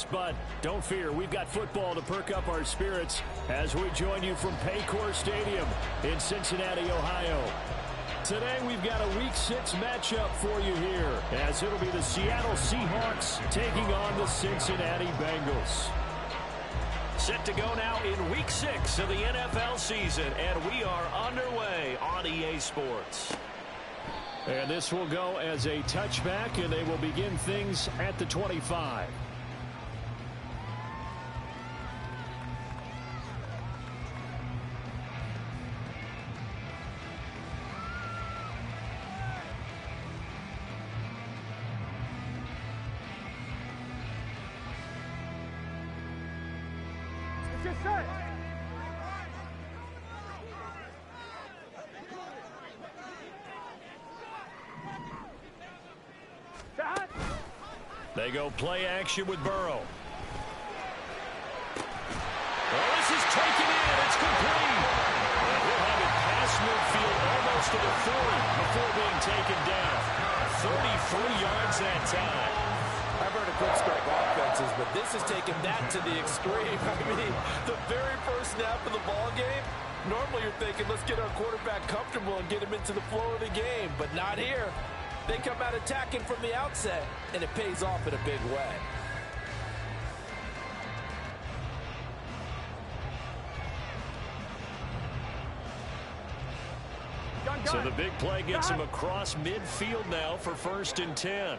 us, but don't fear. We've got football to perk up our spirits as we join you from Paycor Stadium in Cincinnati, Ohio. Today we've got a Week 6 matchup for you here, as it'll be the Seattle Seahawks taking on the Cincinnati Bengals. Set to go now in Week 6 of the NFL season, and we are underway on EA Sports. And this will go as a touchback, and they will begin things at the 25. They go play action with Burrow. Well, this is taken in. It's complete. And he'll have it past midfield almost to the 40 before being taken down. 33 yards that time. I've heard of quick strike offenses, but this has taken that to the extreme. I mean, the very first snap of the ball game, normally you're thinking, let's get our quarterback comfortable and get him into the flow of the game, but not here. They come out attacking from the outset, and it pays off in a big way. So the big play gets him across midfield now for 1st and 10.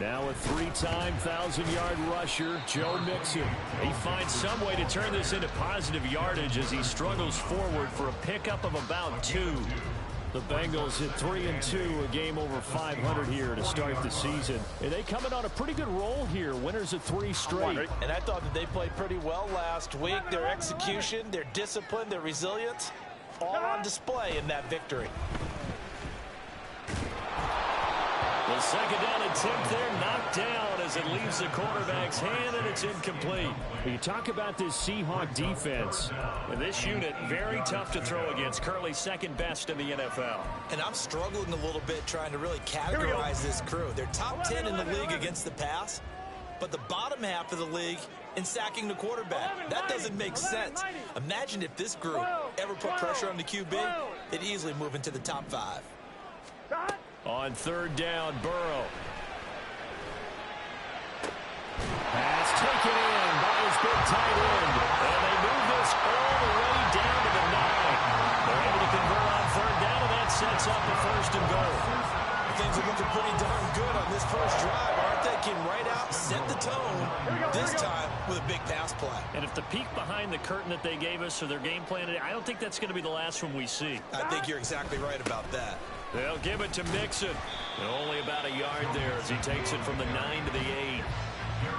Now a 3-time 1,000-yard rusher, Joe Mixon. He finds some way to turn this into positive yardage as he struggles forward for a pickup of about 2. The Bengals at 3-2, a game over 500 here to start the season. And they come in on a pretty good roll here, winners of 3 straight. And I thought that they played pretty well last week. Their execution, their discipline, their resilience, all on display in that victory. The second down attempt there knocked down as it leaves the quarterback's hand, and it's incomplete. You talk about this Seahawk defense. And this unit, very tough to throw against. Currently second best in the NFL. And I'm struggling a little bit trying to really categorize this crew. They're top 10 in the league against the pass, but the bottom half of the league in sacking the quarterback. That doesn't make sense. Imagine if this group ever put pressure on the QB, they'd easily move into the top 5. On 3rd down, Burrow. Pass taken in by his big tight end. And they move this all the way down to the 9. They're able to convert on 3rd down, and that sets up a 1st and goal. Things are looking pretty darn good on this first drive, aren't they? Came right out, set the tone, this time with a big pass play. And if the peek behind the curtain that they gave us or their game plan, I don't think that's going to be the last one we see. I think you're exactly right about that. They'll give it to Mixon. And only about a yard there as he takes it from the 9 to the 8.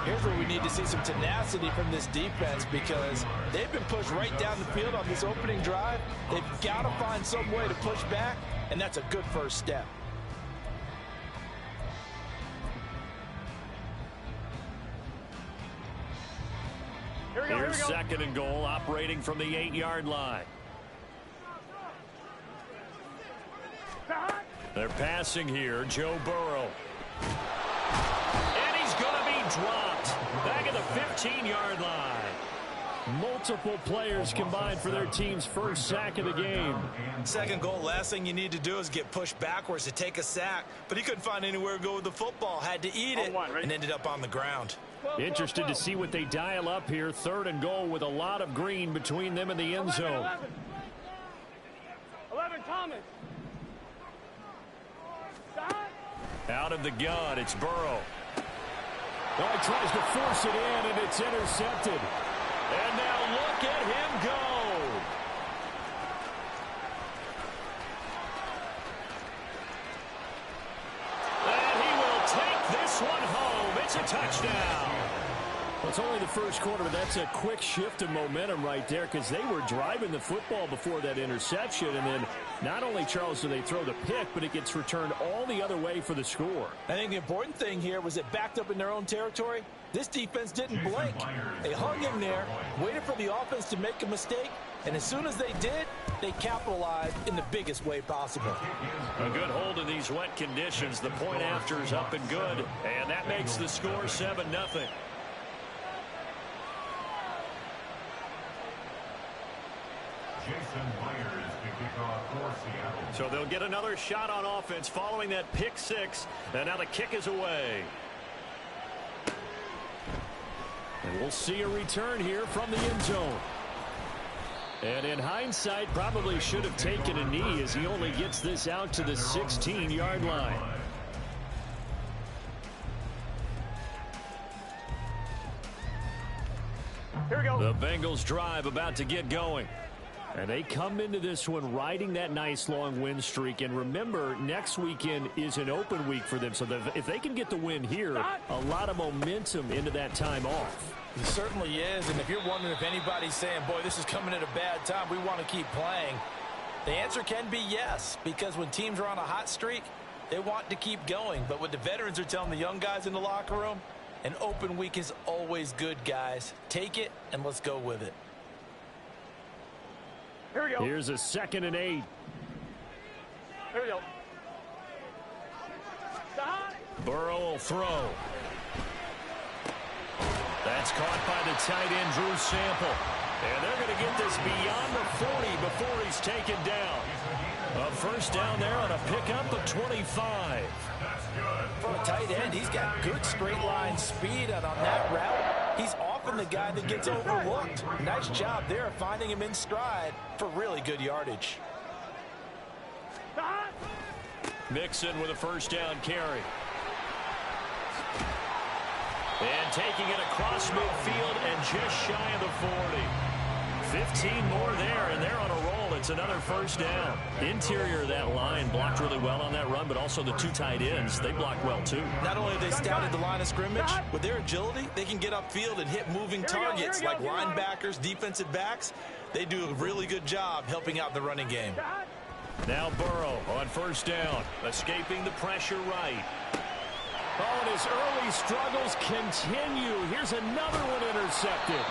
Here's where we need to see some tenacity from this defense because they've been pushed right down the field on this opening drive. They've got to find some way to push back, and that's a good first step. Here's 2nd and goal, operating from the 8-yard line. They're passing here, Joe Burrow. And he's going to be dropped back at the 15-yard line. Multiple players combined for their team's first sack of the game. 2nd goal, last thing you need to do is get pushed backwards to take a sack. But he couldn't find anywhere to go with the football, had to eat it, and ended up on the ground. Interested to see what they dial up here. 3rd and goal with a lot of green between them and the end zone. 11 Thomas. Out of the gun, it's Burrow. Oh, he tries to force it in, and it's intercepted. And now look at him go. And he will take this one home. It's a touchdown. Well, it's only the first quarter, but that's a quick shift of momentum right there because they were driving the football before that interception. And then not only, Charles, do they throw the pick, but it gets returned all the other way for the score. I think the important thing here was it backed up in their own territory. This defense didn't blink. They hung in there, waited for the offense to make a mistake, and as soon as they did, they capitalize in the biggest way possible. A good hold in these wet conditions. The point after is up and good, and that makes the score 7-0. Jason Myers to kick off for Seattle. So they'll get another shot on offense following that pick six, and now the kick is away. And we'll see a return here from the end zone. And in hindsight, probably should have taken a knee as he only gets this out to the 16-yard line. Here we go. The Bengals drive about to get going. And they come into this one riding that nice long win streak. And remember, next weekend is an open week for them. So if they can get the win here, a lot of momentum into that time off. It certainly is. And if you're wondering if anybody's saying, boy, this is coming at a bad time, we want to keep playing, the answer can be yes. Because when teams are on a hot streak, they want to keep going. But what the veterans are telling the young guys in the locker room, an open week is always good, guys. Take it and let's go with it. Here we go. Here's a 2nd and 8. Here we go. Burrow will throw. That's caught by the tight end, Drew Sample. And they're going to get this beyond the 40 before he's taken down. A first down there on a pickup of 25. For a tight end, he's got good straight line speed, and on that route, he's often the guy that gets overlooked. Nice job there finding him in stride for really good yardage. Mixon with a first down carry. And taking it across midfield and just shy of the 40. 15 more there, and they're on a roll. It's another first down. Interior of that line blocked really well on that run, but also the two tight ends, they blocked well too. Not only have they scouted the line of scrimmage, with their agility, they can get upfield and hit moving targets like linebackers, defensive backs. They do a really good job helping out the running game. Now Burrow on first down, escaping the pressure right. Oh, and his early struggles continue. Here's another one intercepted.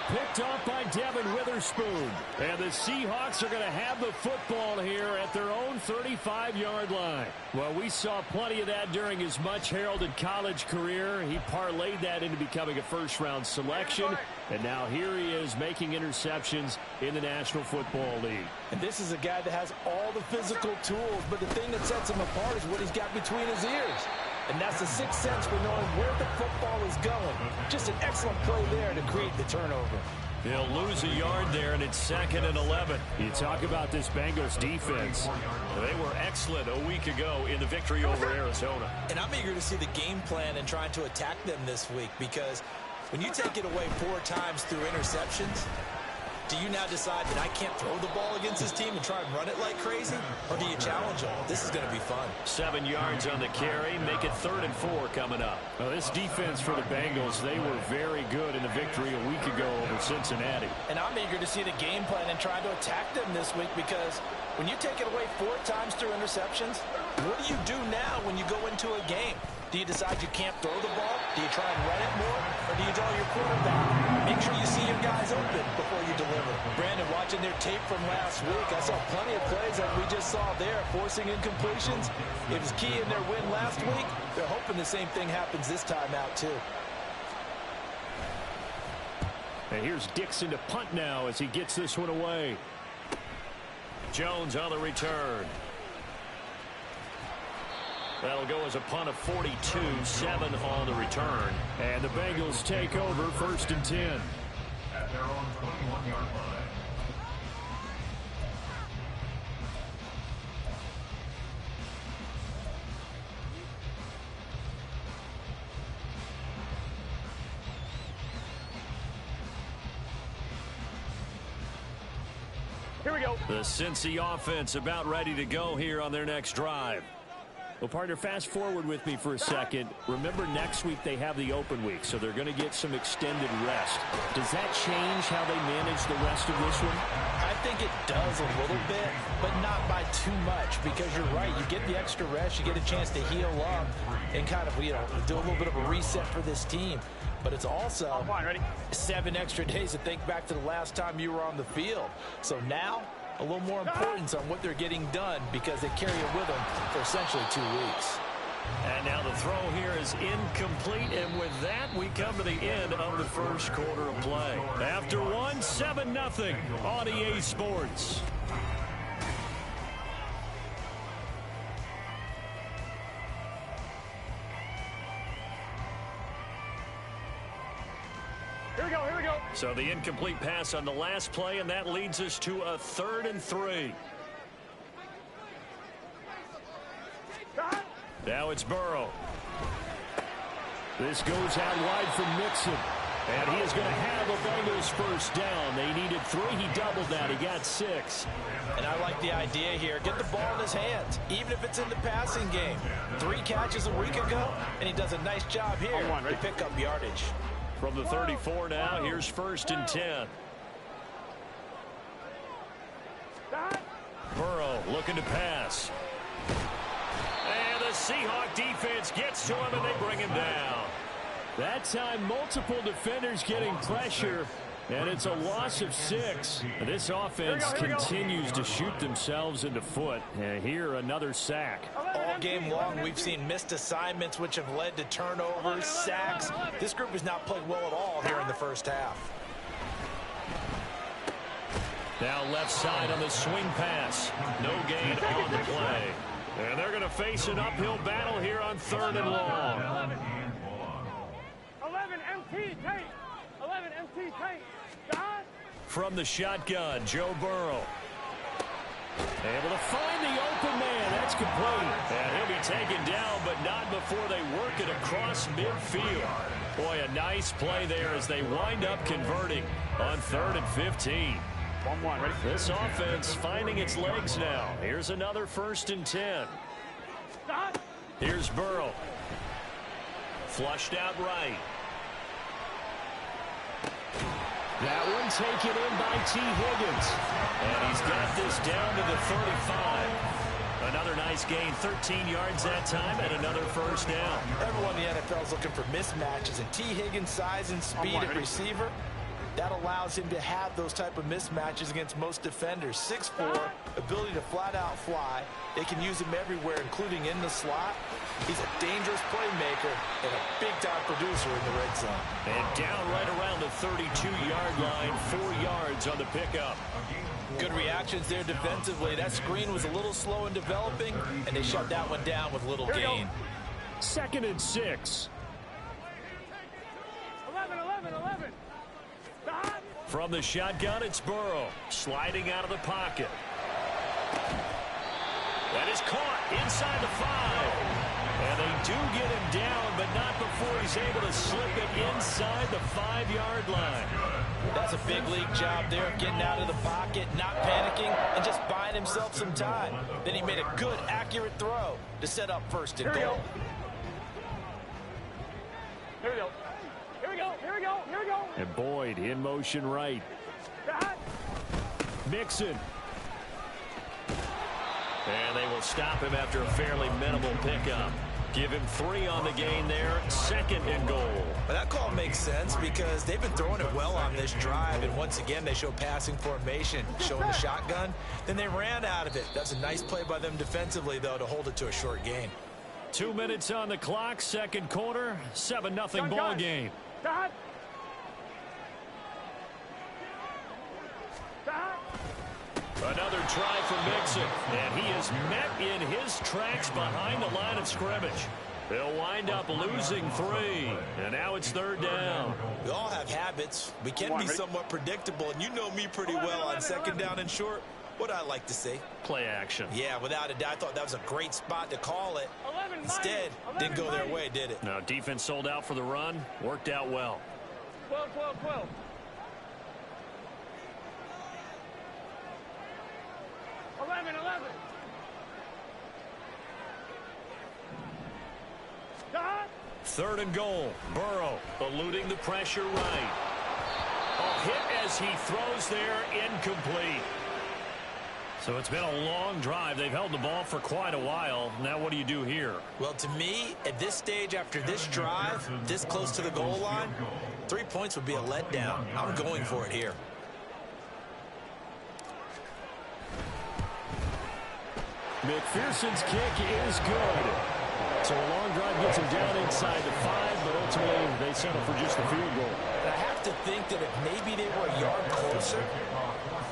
Picked off by Devin Witherspoon. And the Seahawks are going to have the football here at their own 35-yard line. Well, we saw plenty of that during his much-heralded college career. He parlayed that into becoming a first-round selection. And now here he is making interceptions in the National Football League. And this is a guy that has all the physical tools, but the thing that sets him apart is what he's got between his ears. And that's the sixth sense for knowing where the football is going. Just an excellent play there to create the turnover. They'll lose a yard there, and it's 2nd and 11. You talk about this Bengals defense. They were excellent a week ago in the victory over Arizona. And I'm eager to see the game plan and trying to attack them this week, because when you take it away 4 times through interceptions, do you now decide that I can't throw the ball against this team and try and run it like crazy? Or do you challenge them? This is going to be fun. 7 yards on the carry. Make it 3rd and 4 coming up. Well, this defense for the Bengals, they were very good in the victory a week ago over Cincinnati. And I'm eager to see the game plan and try to attack them this week, because when you take it away 4 times through interceptions, what do you do now when you go into a game? Do you decide you can't throw the ball? Do you try and run it more? Or do you draw your quarterback? Make sure you see your guys open before you deliver. Brandon, watching their tape from last week, I saw plenty of plays like we just saw there, forcing incompletions. It was key in their win last week. They're hoping the same thing happens this time out, too. And here's Dixon to punt now as he gets this one away. Jones on the return. That'll go as a punt of 42, 7 on the return. And the Bengals take over 1st and 10. At their own 21-yard line. Here we go. The Cincy offense about ready to go here on their next drive. Well, partner, fast forward with me for a second. Remember, next week they have the open week, so they're going to get some extended rest. Does that change how they manage the rest of this one? I think it does a little bit, but not by too much, because you're right. You get the extra rest. You get a chance to heal up and kind of, do a little bit of a reset for this team. But it's also 7 extra days to think back to the last time you were on the field. So now a little more importance on what they're getting done because they carry it with them for essentially 2 weeks. And now the throw here is incomplete, and with that, we come to the end of the first quarter of play. After one, 7-0 on EA Sports. Here we go, here we go. So the incomplete pass on the last play, and that leads us to a 3rd and 3. Now it's Burrow. This goes out wide from Mixon. And he is going to have the Bengals first down. They needed 3. He doubled that. He got 6. And I like the idea here. Get the ball in his hands, even if it's in the passing game. 3 catches a week ago, and he does a nice job here to pick up yardage. From the 34 now, here's 1st and 10. Burrow looking to pass. And the Seahawk defense gets to him, and they bring him down. That time, multiple defenders getting pressure, and it's a loss of 6. This offense continues to shoot themselves in the foot. And here, another sack. All game long, we've seen missed assignments, which have led to turnovers, sacks. This group has not played well at all here in the first half. Now left side on the swing pass. No gain on the play. And they're going to face an uphill battle here on 3rd and long. 11 MT tape. 11 MT tape. God. From the shotgun, Joe Burrow. Able to find the open man. That's complete. And he'll be taken down, but not before they work it across midfield. Boy, a nice play there as they wind up converting on 3rd and 15. 1-1, ready? This offense finding its legs now. Here's another 1st and 10. Here's Burrow. Flushed out right. That one taken in by T. Higgins. And he's got this down to the 35. Another nice gain, 13 yards that time, and another first down. Everyone in the NFL is looking for mismatches, and T. Higgins' size and speed at receiver, that allows him to have those type of mismatches against most defenders. 6'4", ability to flat-out fly. They can use him everywhere, including in the slot. He's a dangerous playmaker and a big-time producer in the red zone. And down right around the 32-yard line, 4 yards on the pickup. Good reactions there defensively. That screen was a little slow in developing, and they shut that one down with little gain. 2nd and 6. 11. From the shotgun, it's Burrow. Sliding out of the pocket. That is caught inside the 5. And they do get him down, but not before he's able to slip it inside the 5-yard line. That's a big league job there of getting out of the pocket, not panicking, and just buying himself some time. Then he made a good, accurate throw to set up 1st and goal. Here we go. Here we go. Here we go. Here we go. And Boyd in motion right. Mixon. And they will stop him after a fairly minimal pickup. Give him 3 on the gain there. 2nd and goal. But that call makes sense because they've been throwing it well on this drive. And once again, they show passing formation, showing the shotgun. Then they ran out of it. That's a nice play by them defensively, though, to hold it to a short gain. 2 minutes on the clock. 2nd quarter. 7-0 ball game. Another try from Mixon, and he is met in his tracks behind the line of scrimmage. They'll wind up losing 3, and now it's 3rd down. We all have habits. We can be somewhat predictable, and you know me pretty well on 2nd down and short. What I like to say? Play action. Yeah, without a doubt, I thought that was a great spot to call it. Instead, didn't go their way, did it? Now, defense sold out for the run. Worked out well. 12. 11. 3rd and goal. Burrow eluding the pressure right. A hit as he throws there, incomplete. So it's been a long drive. They've held the ball for quite a while. Now what do you do here? Well, to me, at this stage, after this drive, this close to the goal line, 3 points would be a letdown. I'm going for it here. McPherson's kick is good. So a long drive gets him down inside the 5, but ultimately they settle for just the field goal. I have to think that if maybe they were a yard closer,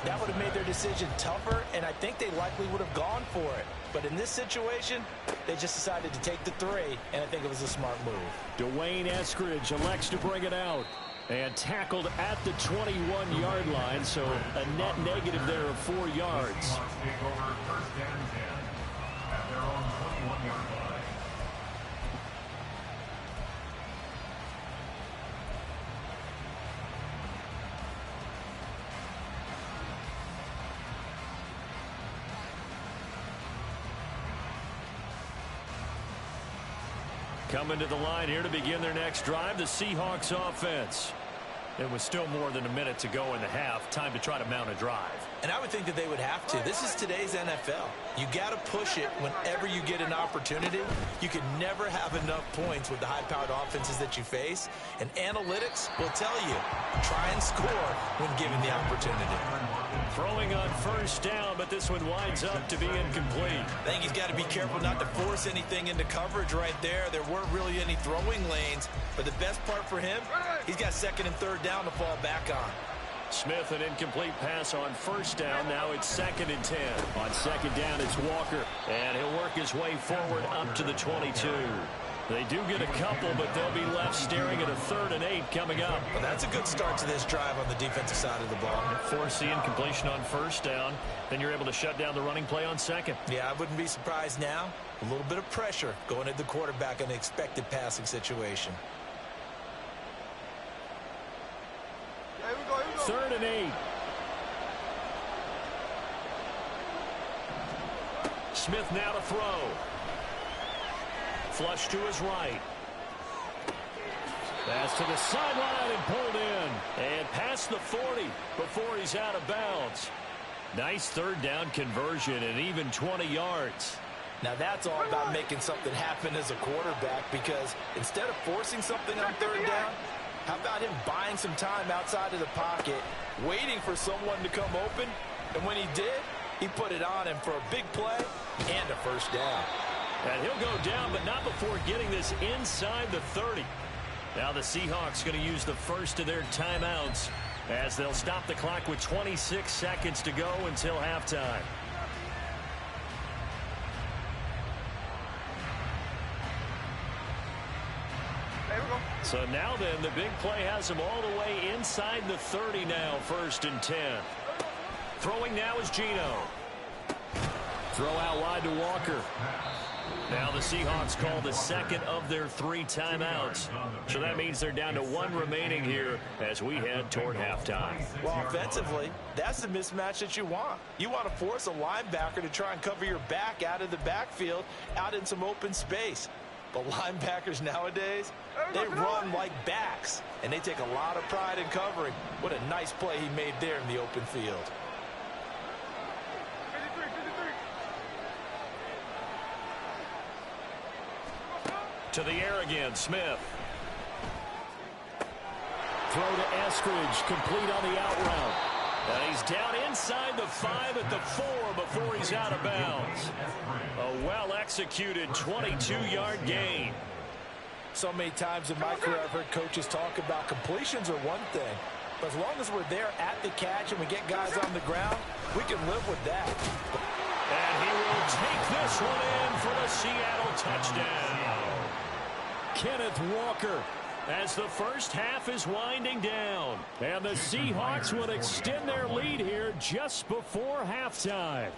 that would have made their decision tougher, and I think they likely would have gone for it. But in this situation, they just decided to take the 3, and I think it was a smart move. Dwayne Eskridge elects to bring it out. And tackled at the 21-yard line, so a net negative there of 4 yards. Take over first and 10 at their own 21-yard line. Coming to the line here to begin their next drive, the Seahawks offense. It was still more than a minute to go in the half. Time to try to mount a drive. And I would think that they would have to. This is today's NFL. You got to push it whenever you get an opportunity. You can never have enough points with the high-powered offenses that you face. And analytics will tell you, try and score when given the opportunity. Throwing on first down, but this one winds up to be incomplete. I think he's got to be careful not to force anything into coverage right there. There weren't really any throwing lanes. But the best part for him, he's got second and third down to fall back on. Smith, an incomplete pass on first down. Now it's second and 10. On second down, it's Walker. And he'll work his way forward up to the 22. They do get a couple, but they'll be left staring at a 3rd and 8 coming up. Well, that's a good start to this drive on the defensive side of the ball. Force the incompletion on first down. Then you're able to shut down the running play on second. Yeah, I wouldn't be surprised now. A little bit of pressure going at the quarterback in an expected passing situation. 3rd and 8. Smith now to throw. Flush to his right. Pass to the sideline and pulled in. And past the 40 before he's out of bounds. Nice 3rd down conversion and even 20 yards. Now that's all about making something happen as a quarterback, because instead of forcing something on 3rd down, how about him buying some time outside of the pocket, waiting for someone to come open, and when he did, he put it on him for a big play and a first down. And he'll go down, but not before getting this inside the 30. Now the Seahawks going to use the first of their timeouts as they'll stop the clock with 26 seconds to go until halftime. So now then, the big play has him all the way inside the 30 now, 1st and 10. Throwing now is Geno. Throw out wide to Walker. Now the Seahawks call the second of their 3 timeouts. So that means they're down to 1 remaining here as we head toward halftime. Well, offensively, that's the mismatch that you want. You want to force a linebacker to try and cover your back out of the backfield, out in some open space. But linebackers nowadays, they run like backs, and they take a lot of pride in covering. What a nice play he made there in the open field. To the air again, Smith. Throw to Eskridge, complete on the out route. And he's down inside the 5 at the 4 before he's out of bounds. A well-executed 22-yard gain. So many times in my career I've heard coaches talk about completions are one thing, but as long as we're there at the catch and we get guys on the ground, we can live with that. And he will take this one in for the Seattle touchdown. Kenneth Walker, as the first half is winding down. And the Seahawks will extend their lead here just before halftime.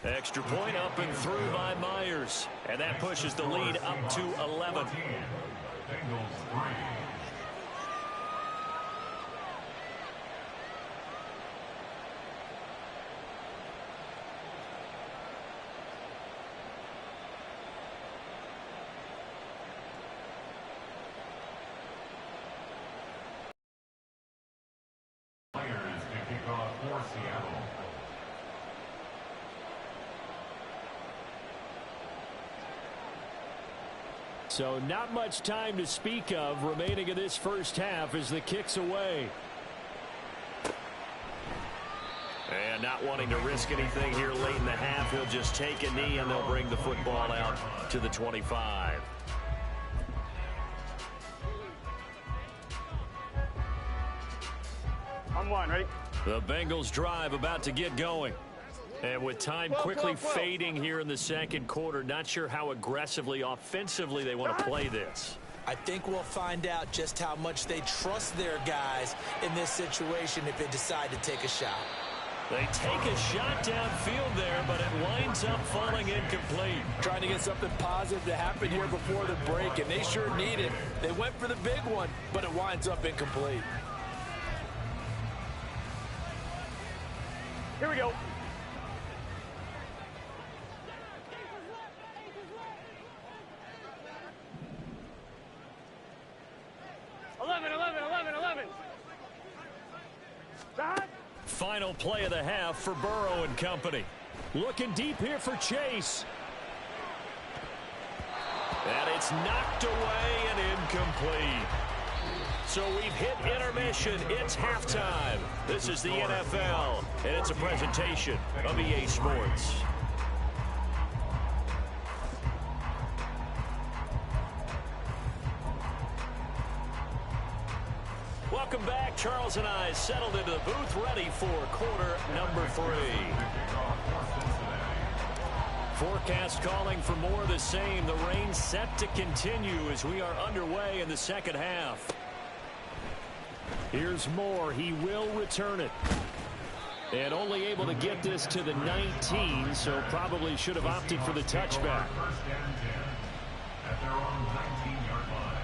Extra point up and through by Myers. And that pushes the lead up to 11. Players to kick off for Seattle. So not much time to speak of remaining in this first half as the kick's away. And not wanting to risk anything here late in the half, he'll just take a knee and they'll bring the football out to the 25. On one, ready? The Bengals drive about to get going. And with time quickly fading here in the second quarter, not sure how aggressively, offensively they want to play this. I think we'll find out just how much they trust their guys in this situation if they decide to take a shot. They take a shot downfield there, but it winds up falling incomplete. Trying to get something positive to happen here before the break, and they sure need it. They went for the big one, but it winds up incomplete. Here we go. Final play of the half for Burrow and company. Looking deep here for Chase. And it's knocked away and incomplete. So we've hit intermission. It's halftime. This is the NFL, and it's a presentation of EA Sports. Welcome back. Charles and I settled into the booth, ready for quarter number 3. Forecast calling for more of the same. The rain set to continue as we are underway in the second half. Here's Moore. He will return it. And only able to get this to the 19, so probably should have opted for the touchback. First and 10 at their own 19-yard line.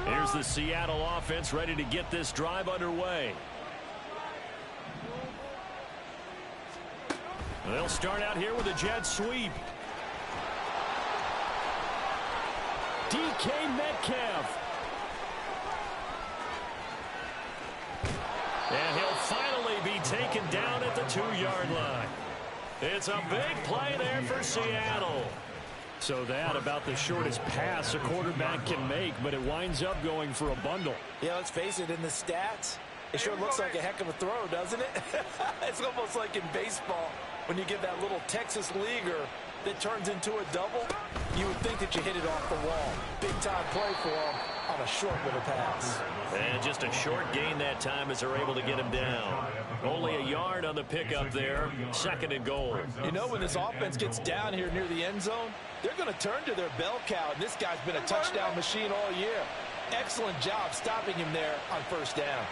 Here's the Seattle offense ready to get this drive underway. They'll start out here with a jet sweep. DK Metcalf. And he'll finally be taken down at the 2-yard line. It's a big play there for Seattle. So that about the shortest pass a quarterback can make, but it winds up going for a bundle. Yeah, let's face it, in the stats, it sure looks like a heck of a throw, doesn't it? It's almost like in baseball when you get that little Texas leaguer that turns into a double. You would think that you hit it off the wall. Big-time play for him on a short little pass. And just a short gain that time as they're able to get him down. Only a yard on the pickup there. 2nd and goal. You know, when this offense gets down here near the end zone, they're going to turn to their bell cow, and this guy's been a touchdown machine all year. Excellent job stopping him there on first down.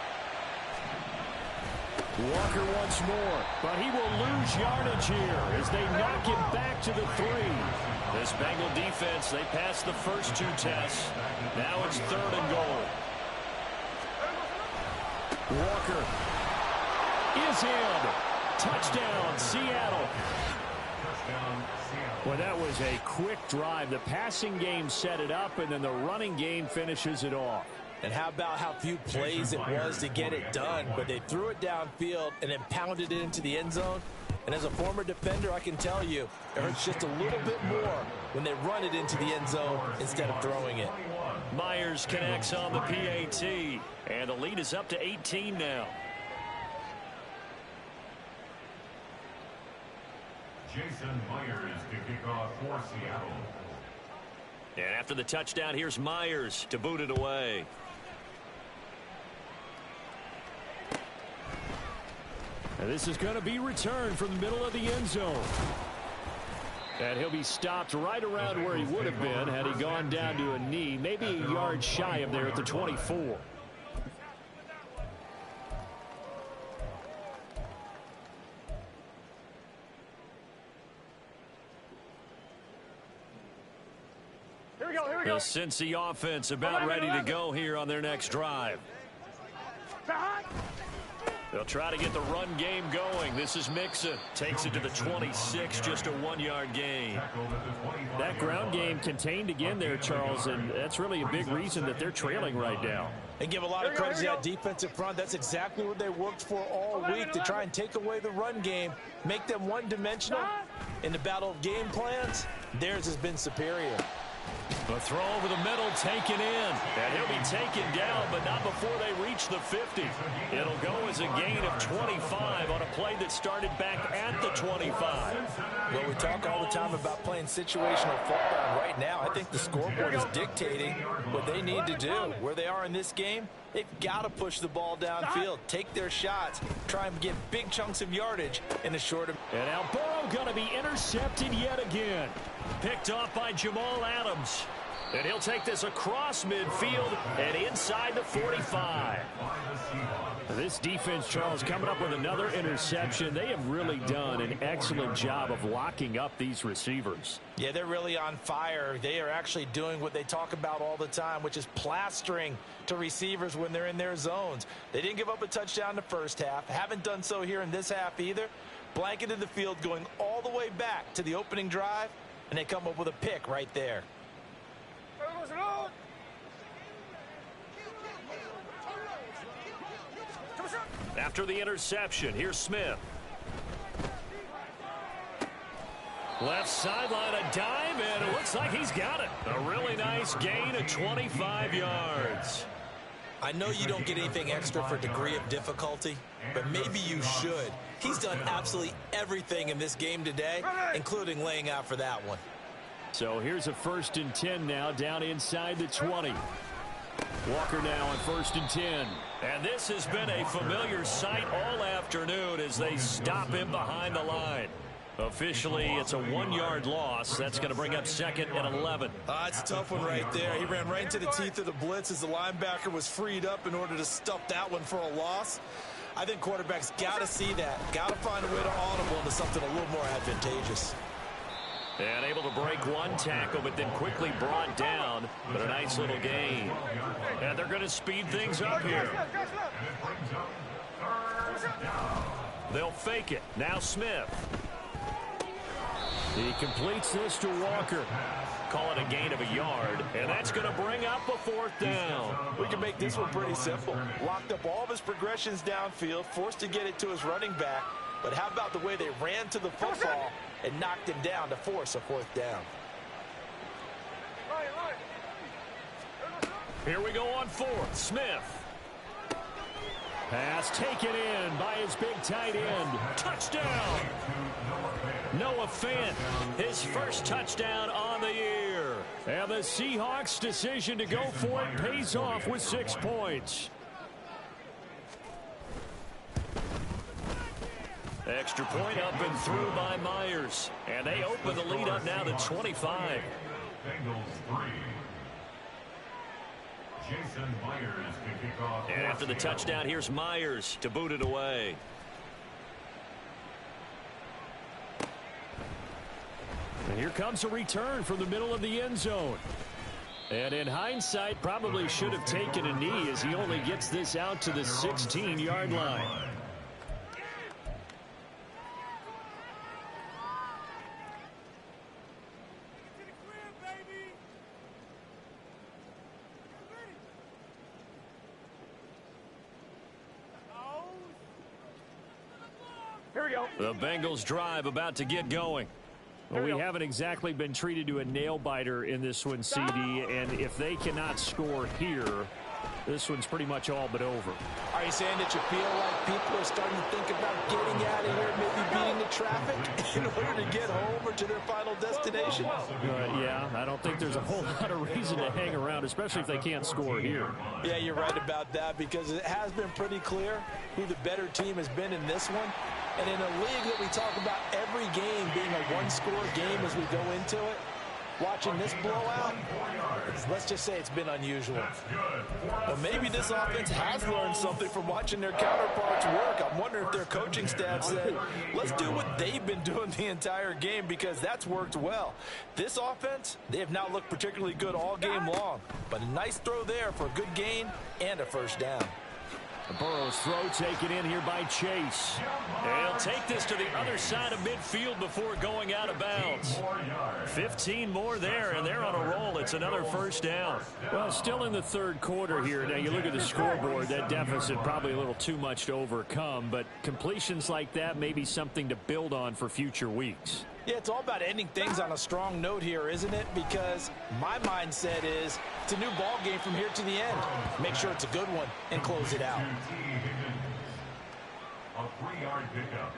Walker once more, but he will lose yardage here as they knock him back to the 3. This Bengal defense, they passed the first 2 tests. Now it's 3rd and goal. Walker is in. Touchdown, Seattle. Well, that was a quick drive. The passing game set it up, and then the running game finishes it off. And how about how few plays it was to get it done, but they threw it downfield and then pounded it into the end zone. And as a former defender, I can tell you, it hurts just a little bit more when they run it into the end zone instead of throwing it. Myers connects on the PAT, and the lead is up to 18 now. Jason Myers to kick off for Seattle. And after the touchdown, here's Myers to boot it away. And this is going to be returned from the middle of the end zone. And he'll be stopped right around where he would have been had he gone down to a knee, maybe a yard shy of there at the 24. Here we go. The Cincy offense about ready to go here on their next drive. They'll try to get the run game going. This is Mixon. Takes it to the 26, just a 1-yard gain. That ground game contained again there, Charles, and that's really a big reason that they're trailing right now. They give a lot of credit to that defensive front. That's exactly what they worked for all week, to try and take away the run game, make them one-dimensional. In the battle of game plans, theirs has been superior. The throw over the middle taken in. And he'll be taken down, but not before they reach the 50. It'll go as a gain of 25 on a play that started back at the 25. Well, we talk all the time about playing situational football. And right now, I think the scoreboard is dictating what they need to do. Where they are in this game, they've got to push the ball downfield, take their shots, try and get big chunks of yardage in the short. And now Burrow going to be intercepted yet again. Picked off by Jamal Adams. And he'll take this across midfield and inside the 45. This defense, Charles, coming up with another interception. They have really done an excellent job of locking up these receivers. Yeah, they're really on fire. They are actually doing what they talk about all the time, which is plastering to receivers when they're in their zones. They didn't give up a touchdown in the first half. Haven't done so here in this half either. Blanketed the field going all the way back to the opening drive, and they come up with a pick right there. After the interception, here's Smith. Left sideline, a dive, and it looks like he's got it. A really nice gain of 25 yards. I know you don't get anything extra for degree of difficulty, but maybe you should. He's done absolutely everything in this game today, including laying out for that one. So here's a 1st and 10 now, down inside the 20. Walker now on 1st and 10. And this has been a familiar sight all afternoon as they stop him behind the line. Officially, it's a 1-yard loss. That's going to bring up 2nd and 11. It's a tough one right there. He ran right into the teeth of the blitz as the linebacker was freed up in order to stuff that one for a loss. I think quarterbacks got to see that. Got to find a way to audible into something a little more advantageous. And able to break one tackle, but then quickly brought down. But a nice little gain. And they're going to speed things up here. They'll fake it. Now Smith. He completes this to Walker. Call it a gain of a yard, and that's going to bring up a 4th down. We can make this one pretty simple. Locked up all of his progressions downfield, forced to get it to his running back. But how about the way they ran to the football and knocked him down to force a 4th down? Here we go on 4th. Smith. Pass taken in by his big tight end. Touchdown. Noah Fant, his first touchdown on the year. And the Seahawks' decision to go for it pays off with 6 points. Extra point up and through by Myers. And they open the lead up now to 25. Jason Myers can kick off. And after the touchdown, here's Myers to boot it away. And here comes a return from the middle of the end zone. And in hindsight, probably should have taken a knee as he only gets this out to the 16-yard line. Here we go. The Bengals drive about to get going. Well, we haven't exactly been treated to a nail-biter in this one, CD, and if they cannot score here, this one's pretty much all but over. Are you saying that you feel like people are starting to think about getting out of here, maybe beating the traffic in order to get home or to their final destination? Yeah, I don't think there's a whole lot of reason to hang around, especially if they can't score here. Yeah, you're right about that because it has been pretty clear who the better team has been in this one. And in a league that we talk about every game being a one-score game as we go into it, watching this blowout, let's just say it's been unusual. But maybe this offense has learned something from watching their counterparts work. I'm wondering if their coaching staff said, let's do what they've been doing the entire game because that's worked well. This offense, they have not looked particularly good all game long. But a nice throw there for a good gain and a 1st down. Burrow's throw taken in here by Chase. And he'll take this to the other side of midfield before going out of bounds. 15 more there, and they're on a roll. It's another 1st down. Well, still in the 3rd quarter here. Now, you look at the scoreboard, that deficit probably a little too much to overcome, but completions like that may be something to build on for future weeks. Yeah, it's all about ending things on a strong note here, isn't it? Because my mindset is it's a new ball game from here to the end. Make sure it's a good one and close it out. A 3-yard pickup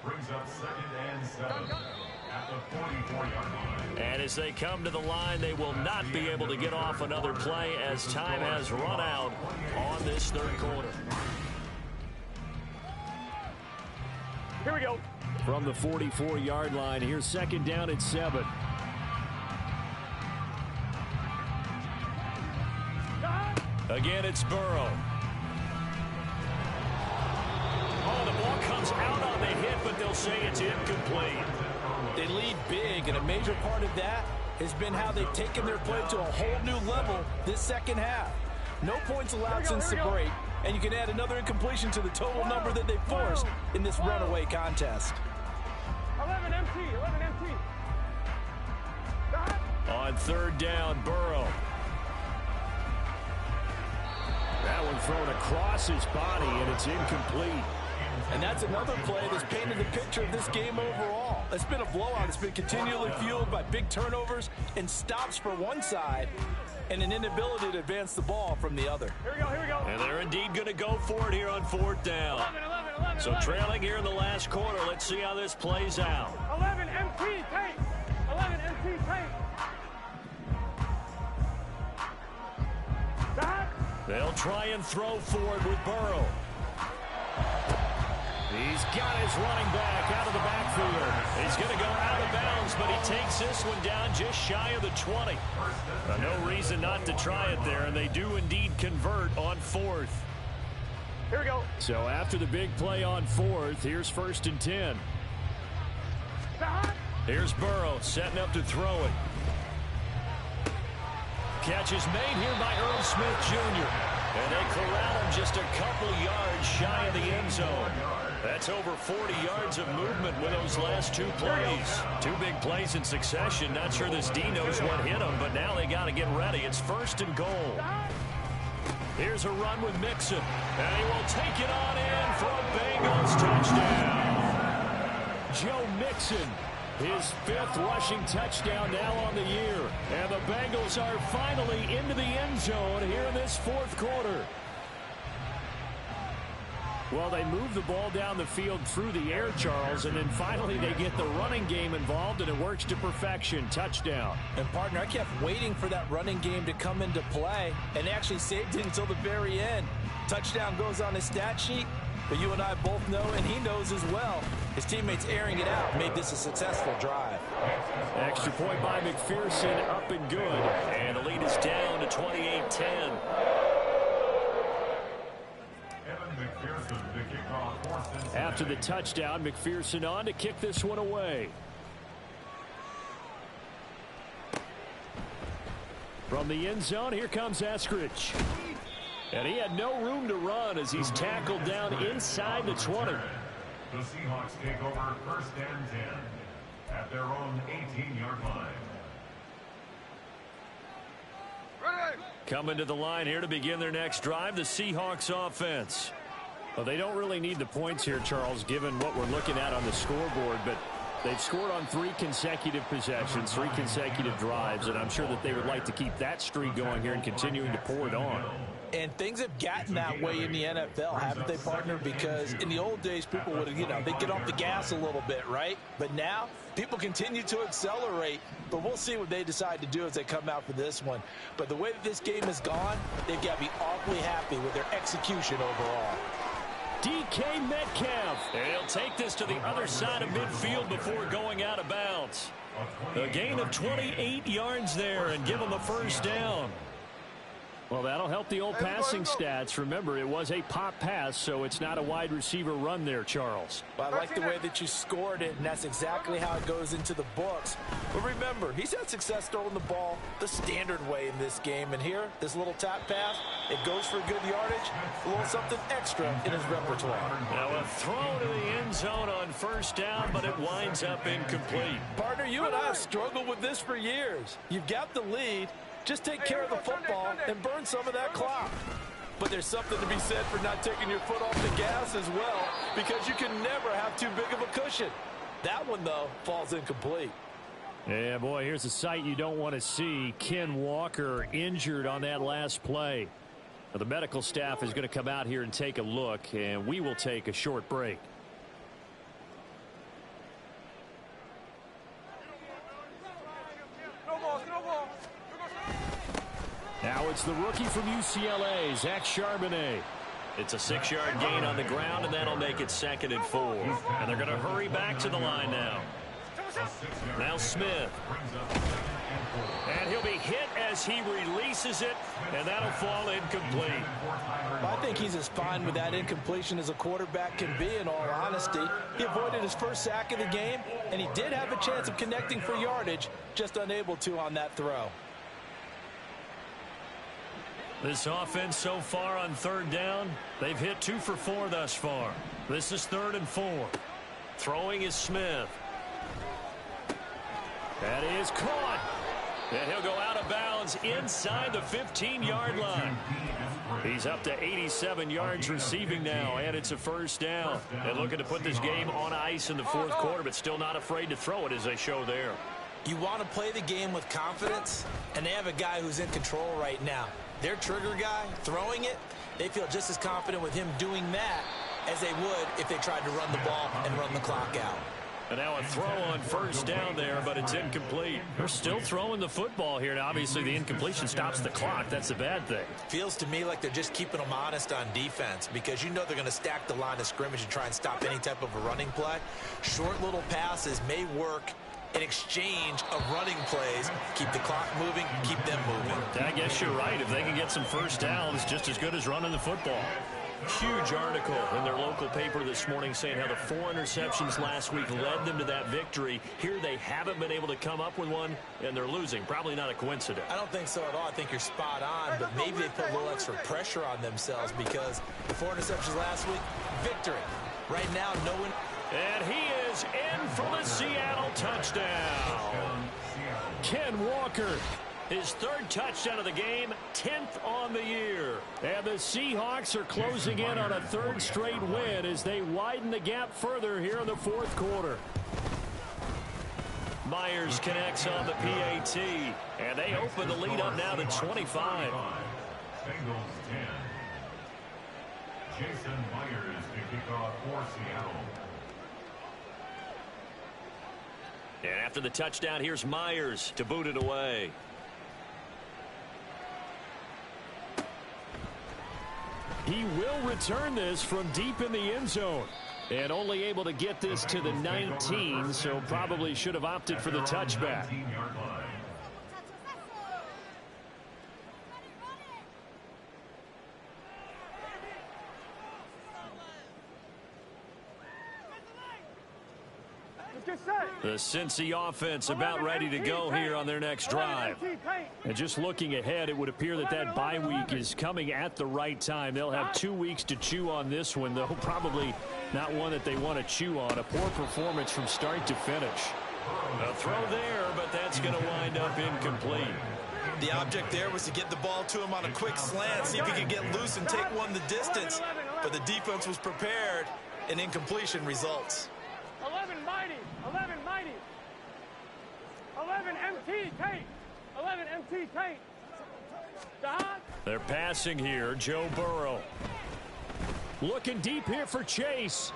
brings up 2nd and 7 at the 44-yard line. And as they come to the line, they will not be able to get off another play as time has run out on this third quarter. Here we go. From the 44-yard line, here's 2nd down and 7. Again, it's Burrow. Oh, the ball comes out on the hit, but they'll say it's incomplete. They lead big, and a major part of that has been how they've taken their play to a whole new level this second half. No points allowed since the break, and you can add another incompletion to the total number that they forced in this runaway contest. 11 MT, 11 MT. On 3rd down, Burrow. That one thrown across his body, and it's incomplete. And that's another play that's painted the picture of this game overall. It's been a blowout. It's been continually fueled by big turnovers and stops for one side and an inability to advance the ball from the other. Here we go, here we go. And they're indeed going to go for it here on 4th down. 11. So trailing here in the last quarter. Let's see how this plays out. 11 MT tape. 11 MT tape. They'll try and throw for it with Burrow. He's got his running back out of the backfield. He's going to go out of bounds, but he takes this one down just shy of the 20. No reason not to try it there, and they do indeed convert on 4th. Here we go. So after the big play on 4th, here's 1st and 10. Here's Burrow setting up to throw it. Catch is made here by Earl Smith Jr. And they corral him just a couple yards shy of the end zone. That's over 40 yards of movement with those last 2 plays. 2 big plays in succession. Not sure this D knows what hit him, but now they got to get ready. It's 1st and goal. Here's a run with Mixon. And he will take it on in for a Bengals touchdown. Joe Mixon. His 5th rushing touchdown now on the year. And the Bengals are finally into the end zone here in this 4th quarter. Well, they move the ball down the field through the air, Charles, and then finally they get the running game involved, and it works to perfection. Touchdown. And, partner, I kept waiting for that running game to come into play and actually saved it until the very end. Touchdown goes on his stat sheet. But you and I both know, and he knows as well, his teammates airing it out made this a successful drive. Extra point by McPherson, up and good. And the lead is down to 28-10. After the touchdown, McPherson on to kick this one away. From the end zone, here comes Eskridge. And he had no room to run as he's tackled down inside the 20. The Seahawks take over 1st and 10 at their own 18-yard line. Coming to the line here to begin their next drive, the Seahawks offense. Well, they don't really need the points here, Charles, given what we're looking at on the scoreboard, but they've scored on 3 consecutive possessions, 3 consecutive drives, and I'm sure that they would like to keep that streak going here and continuing to pour it on. And things have gotten that way in the NFL, haven't they, partner? Because in the old days, people would, they'd get off the gas a little bit, right? But now, people continue to accelerate. But we'll see what they decide to do as they come out for this one. But the way that this game has gone, they've got to be awfully happy with their execution overall. DK Metcalf. And he'll take this to the other side of midfield before going out of bounds. A gain of 28 yards there and give him a 1st down. Well, that'll help the old passing stats. Remember, it was a pop pass, so it's not a wide receiver run there, Charles. Well, I like the way that you scored it, and that's exactly how it goes into the books. But remember, he's had success throwing the ball the standard way in this game. And here, this little tap pass, it goes for good yardage, a little something extra in his repertoire. Now a throw to the end zone on 1st down, but it winds up incomplete. Partner, you and I have struggled with this for years. You've got the lead. Just take care of the football and burn some of that clock. But there's something to be said for not taking your foot off the gas as well, because you can never have too big of a cushion. That one, though, falls incomplete. Yeah, boy, here's a sight you don't want to see. Ken Walker injured on that last play. Now, the medical staff is going to come out here and take a look, and we will take a short break. Now it's the rookie from UCLA, Zach Charbonnet. It's a 6-yard gain on the ground, and that'll make it 2nd and 4. And they're going to hurry back to the line now. Now Smith. And he'll be hit as he releases it, and that'll fall incomplete. I think he's as fine with that incompletion as a quarterback can be, in all honesty. He avoided his first sack of the game, and he did have a chance of connecting for yardage, just unable to on that throw. This offense so far on 3rd down, they've hit 2 for 4 thus far. This is 3rd and 4. Throwing is Smith. That is caught. And he'll go out of bounds inside the 15-yard line. He's up to 87 yards receiving now, and it's a 1st down. And looking to put this game on ice in the 4th quarter, but still not afraid to throw it as they show there. You want to play the game with confidence, and they have a guy who's in control right now. Their trigger guy throwing it, they feel just as confident with him doing that as they would if they tried to run the ball and run the clock out. And now a throw on 1st down there, but it's incomplete. They're still throwing the football here. Now, obviously, the incompletion stops the clock. That's a bad thing. Feels to me like they're just keeping them honest on defense, because you know they're going to stack the line of scrimmage and try and stop any type of a running play. Short little passes may work in exchange of running plays. Keep the clock moving, keep them moving. I guess you're right. If they can get some 1st downs, just as good as running the football. Huge article in their local paper this morning saying how the 4 interceptions last week led them to that victory. Here they haven't been able to come up with one, and they're losing. Probably not a coincidence. I don't think so at all. I think you're spot on, but maybe they put a little extra pressure on themselves because the 4 interceptions last week, victory. Right now, no one. And he is in for the Seattle touchdown. Ken Walker, his 3rd touchdown of the game, 10th on the year. And the Seahawks are closing in on a 3rd straight win as they widen the gap further here in the 4th quarter. Myers connects on the PAT, and they open the lead up now to 25. Bengals 10. Jason Myers to kick off for Seattle. And after the touchdown, here's Myers to boot it away. He will return this from deep in the end zone. And only able to get this to the 19, so probably should have opted for the touchback. The Cincy offense about ready to go here on their next drive. And just looking ahead, it would appear that that bye week is coming at the right time. They'll have 2 weeks to chew on this one, though probably not one that they want to chew on. A poor performance from start to finish. A throw there, but that's going to wind up incomplete. The object there was to get the ball to him on a quick slant, see if he could get loose and take one the distance. But the defense was prepared, and incompletion results. 11 mighty, 11 mighty, 11 MT Tate, 11 MT Tate. They're passing here, Joe Burrow. Looking deep here for Chase.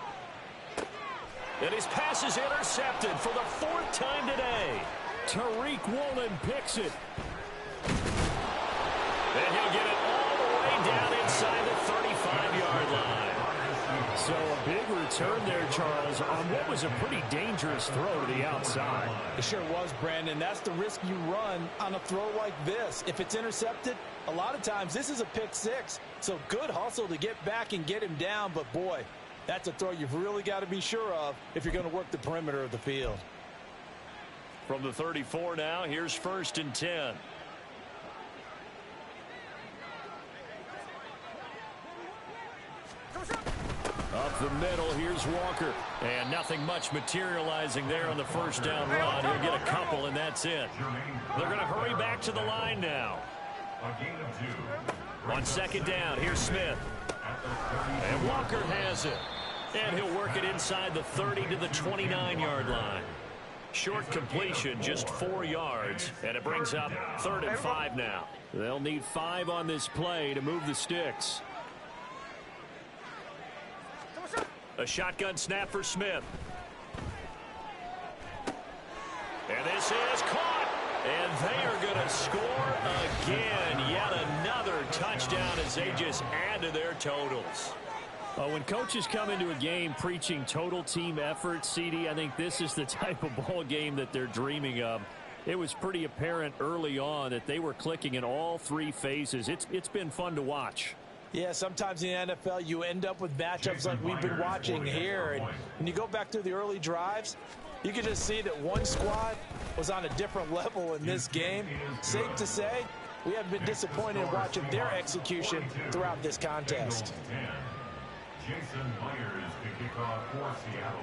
And his pass is intercepted for the 4th time today. Tariq Woolen picks it. And he'll get it all the way down inside the 35-yard line. So a big return there, Charles, on what was a pretty dangerous throw to the outside. It sure was, Brandon. That's the risk you run on a throw like this. If it's intercepted, a lot of times this is a pick 6. So good hustle to get back and get him down. But, boy, that's a throw you've really got to be sure of if you're going to work the perimeter of the field. From the 34 now, here's 1st and 10. Up the middle, here's Walker. And nothing much materializing there on the 1st down run. He'll get a couple, and that's it. They're going to hurry back to the line now. On 2nd down, here's Smith. And Walker has it. And he'll work it inside the 30 to the 29-yard line. Short completion, just 4 yards, and it brings up 3rd and 5 now. They'll need 5 on this play to move the sticks. A shotgun snap for Smith. And this is caught. And they are going to score again. Yet another touchdown as they just add to their totals. When coaches come into a game preaching total team effort, CD, I think this is the type of ball game that they're dreaming of. It was pretty apparent early on that they were clicking in all 3 phases. It's been fun to watch. Yeah, sometimes in the NFL you end up with matchups like we've been watching here. And when you go back through the early drives, you can just see that one squad was on a different level in this game. Safe to say, we haven't been disappointed in watching their execution throughout this contest. Jason Myers to kick off for Seattle.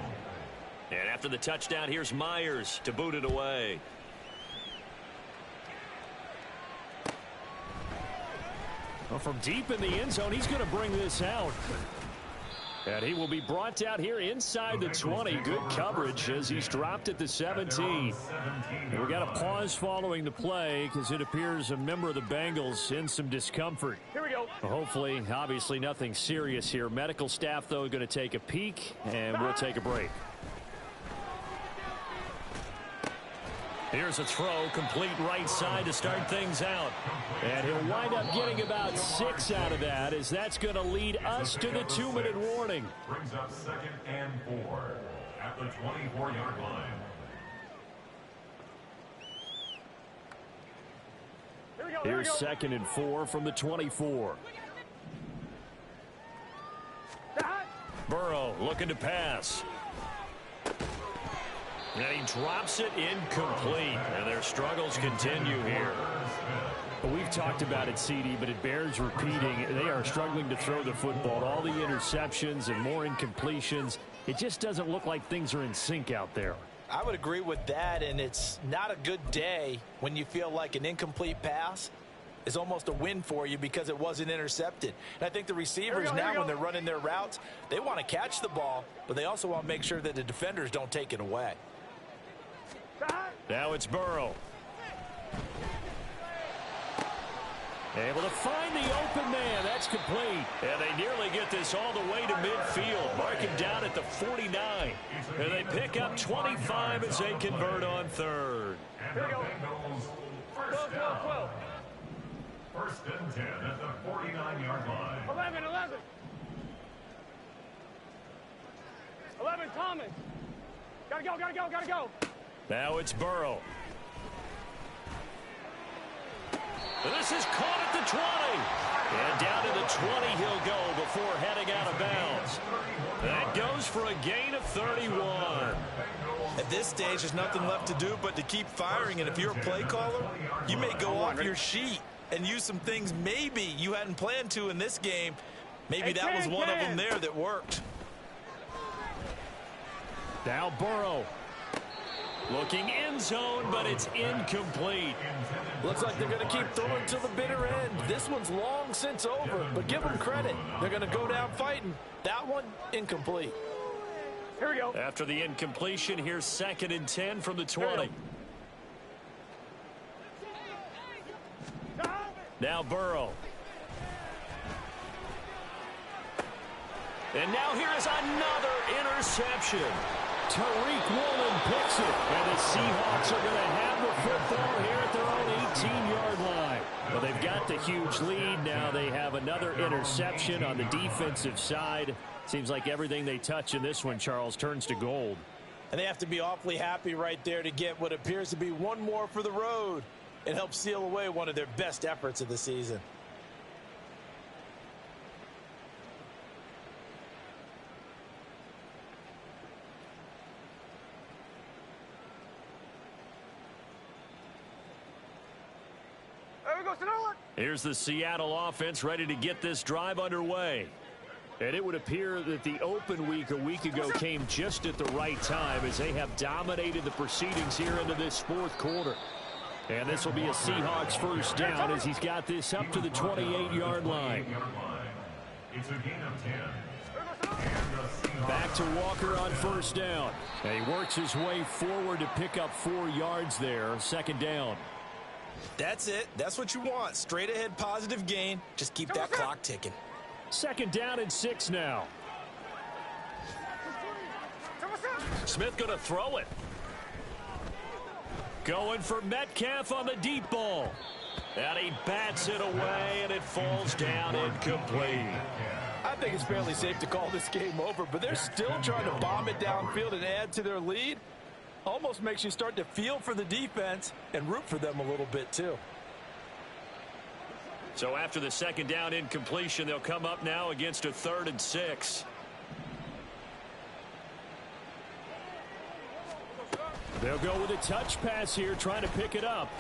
And after the touchdown, here's Myers to boot it away. Well, from deep in the end zone, he's going to bring this out. And he will be brought out here inside the 20. Good coverage as he's dropped at the 17. We got a pause following the play because it appears a member of the Bengals in some discomfort. Here we go. Hopefully, obviously nothing serious here. Medical staff, though, going to take a peek, and we'll take a break. Here's a throw, complete right side to start things out. And he'll wind up getting about 6 out of that, as that's going to lead us to the 2-minute warning. Brings up 2nd and 4 at the 24-yard line. Here we go. Here's 2nd and 4 from the 24. Burrow looking to pass. And he drops it incomplete. And their struggles continue here. We've talked about it, CD, but it bears repeating. They are struggling to throw the football. All the interceptions and more incompletions. It just doesn't look like things are in sync out there. I would agree with that, and it's not a good day when you feel like an incomplete pass is almost a win for you because it wasn't intercepted. And I think the receivers now, when they're running their routes, they want to catch the ball, but they also want to make sure that the defenders don't take it away. Now it's Burrow. Able to find the open man. That's complete. And they nearly get this all the way to midfield. Marking down at the 49. And they pick up 25 as they convert on 3rd. And the Bengals first down. 1st and 10 at the 49-yard line. 11, Thomas. Gotta go. Now it's Burrow. This is caught at the 20. And down to the 20 he'll go before heading out of bounds. That goes for a gain of 31. At this stage, there's nothing left to do but to keep firing. And if you're a play caller, you may go off your sheet and use some things maybe you hadn't planned to in this game. Maybe that was one of them there that worked. Now Burrow. Looking end zone, but it's incomplete. Looks like they're going to keep throwing to the bitter end. This one's long since over, but give them credit. They're going to go down fighting. That one, incomplete. Here we go. After the incompletion, here's 2nd and 10 from the 20. Now Burrow. And now here is another interception. Tariq Woolen picks it, and the Seahawks are going to have the football here at their own 18-yard line. Well, they've got the huge lead. Now they have another interception on the defensive side. Seems like everything they touch in this one, Charles, turns to gold. And they have to be awfully happy right there to get what appears to be one more for the road. It helps seal away one of their best efforts of the season. Here's the Seattle offense ready to get this drive underway. And it would appear that the open week a week ago came just at the right time as they have dominated the proceedings here into this 4th quarter. And this will be a Seahawks first down as he's got this up to the 28-yard line. It's a gain of 10. Back to Walker on first down. And he works his way forward to pick up 4 yards there. Second down. That's it. That's what you want. Straight ahead positive gain. Just keep that clock ticking. Second down and 6 now. Smith going to throw it. Going for Metcalf on the deep ball. And he bats it away, and it falls down incomplete. I think it's fairly safe to call this game over, but they're still trying to bomb it downfield and add to their lead. Almost makes you start to feel for the defense and root for them a little bit too. So after the second down incompletion, they'll come up now against a 3rd and 6. They'll go with a touch pass here, trying to pick it up.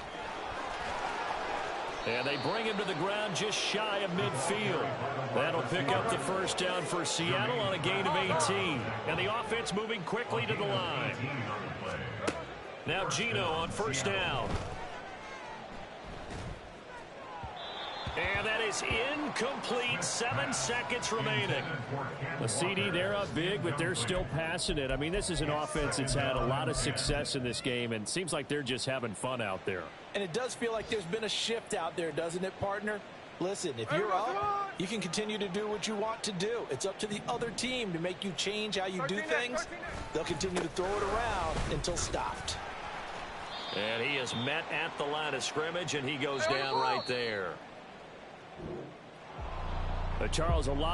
And they bring him to the ground just shy of midfield. That'll pick up the first down for Seattle on a gain of 18. And the offense moving quickly to the line. Now Geno on first down. And that is incomplete. 7 seconds remaining. The CD, they're up big, but they're still passing it. I mean, this is an offense that's had a lot of success in this game, and it seems like they're just having fun out there. And it does feel like there's been a shift out there, doesn't it, partner? Listen, if you're up, you can continue to do what you want to do. It's up to the other team to make you change how you do things. They'll continue to throw it around until stopped. And he is met at the line of scrimmage, and he goes down right there. Charles, a lot